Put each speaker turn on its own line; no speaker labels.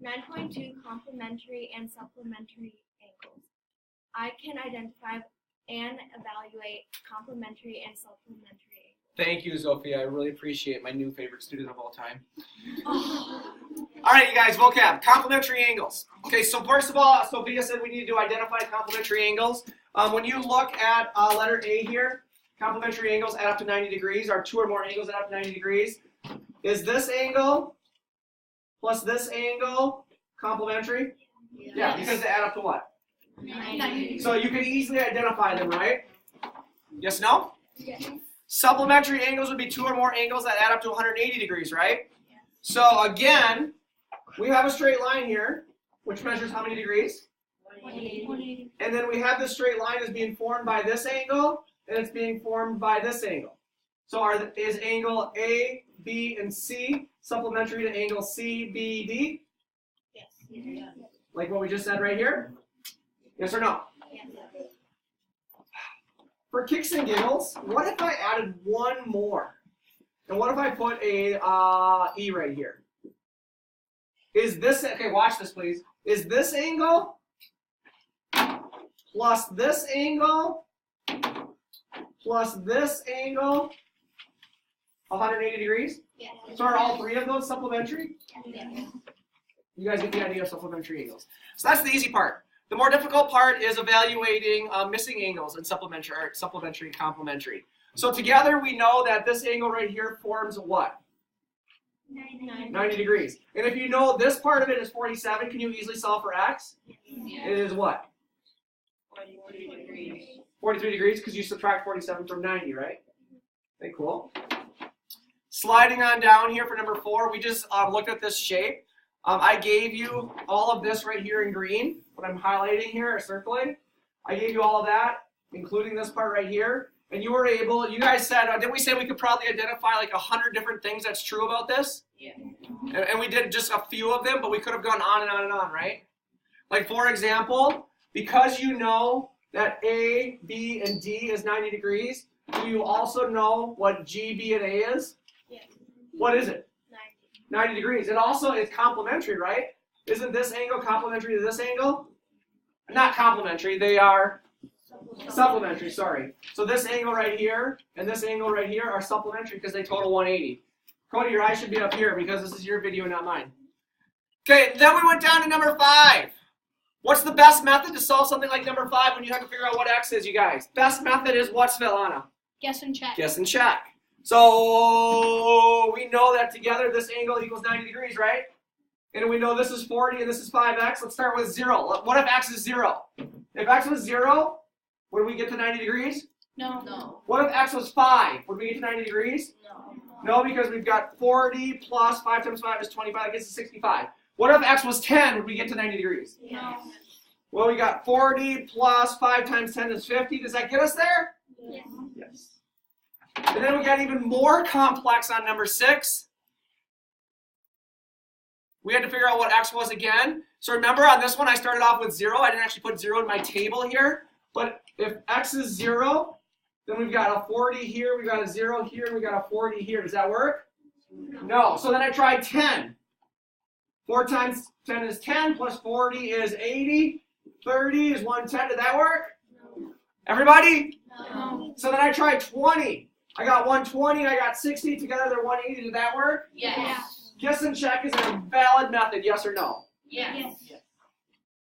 9.2 Complementary and Supplementary angles. I can identify and evaluate complementary and supplementary angles.
Thank you, Sophia. I really appreciate my new favorite student of all time. All right, you guys, vocab. Complementary angles. Okay, so first of all, Sophia said we need to identify complementary angles. When you look at letter A here, complementary angles add up to 90 degrees, or two or more angles add up to 90 degrees. Is this angle plus this angle complementary?
Yes.
Yeah, because they add up to what?
90.
So you can easily identify them, right? Yes, no?
Yes.
Supplementary angles would be two or more angles that add up to 180 degrees, right? Yes. So again, we have a straight line here, which measures how many degrees?
180.
And then we have this straight line is being formed by this angle, and it's being formed by this angle. So is angle A, B, and C supplementary to angle C, B, D?
Yes. Yes.
Like what we just said right here? Yes or no?
Yes.
For kicks and giggles, what if I added one more? And what if I put a E right here? Is this, okay, watch this please. Is this angle plus this angle plus this angle 180 degrees?
Yes.
So are all three of those supplementary?
Yes.
You guys get the idea of supplementary angles. So that's the easy part. The more difficult part is evaluating missing angles in supplementary and complementary. So together we know that this angle right here forms what? 90 degrees. And if you know this part of it is 47, can you easily solve for x?
Yes.
It is what?
43 degrees.
43 degrees because you subtract 47 from 90, right? Okay, cool. Sliding on down here for number 4, we just looked at this shape. I gave you all of this right here in green, what I'm highlighting here or circling. I gave you all of that, including this part right here. And you were able, you guys said, didn't we say we could probably identify like 100 different things that's true about this?
Yeah.
And we did just a few of them, but we could have gone on and on and on, right? Like for example, because you know that A, B, and D is 90 degrees, do you also know what G, B, and A is?
Yes.
What is it?
90.
90 degrees. It also is complementary, right? Isn't this angle complementary to this angle? Not complementary, they are supplementary, sorry. So this angle right here and this angle right here are supplementary because they total 180. Cody, your eye should be up here because this is your video, not mine. Okay, then we went down to number 5. What's the best method to solve something like number 5 when you have to figure out what x is, you guys? Best method is what, Svetlana?
Guess and check.
Guess and check. So we know that together this angle equals 90 degrees, right? And we know this is 40 and this is 5x. Let's start with 0. What if x is 0? If x was 0, would we get to 90 degrees?
No. No.
What if x was 5? Would we get to 90 degrees?
No.
No, because we've got 40 plus 5 times 5 is 25. That gets us 65. What if x was 10? Would we get to 90 degrees?
No.
Well, we got 40 plus 5 times 10 is 50. Does that get us there?
Yes.
Yes. And then we got even more complex on number 6. We had to figure out what x was again. So remember on this one I started off with 0. I didn't actually put 0 in my table here. But if x is 0, then we've got a 40 here, we've got a 0 here, and we've got a 40 here. Does that work? No. So then I tried 10. 4 times 10 is 10, plus 40 is 80. 30 is 110. Did that work?
No.
Everybody?
No.
So then I tried 20. I got 120, I got 60, together they're 180. Did that work?
Yes.
Guess and check is a valid method, yes or no?
Yes.
Yes.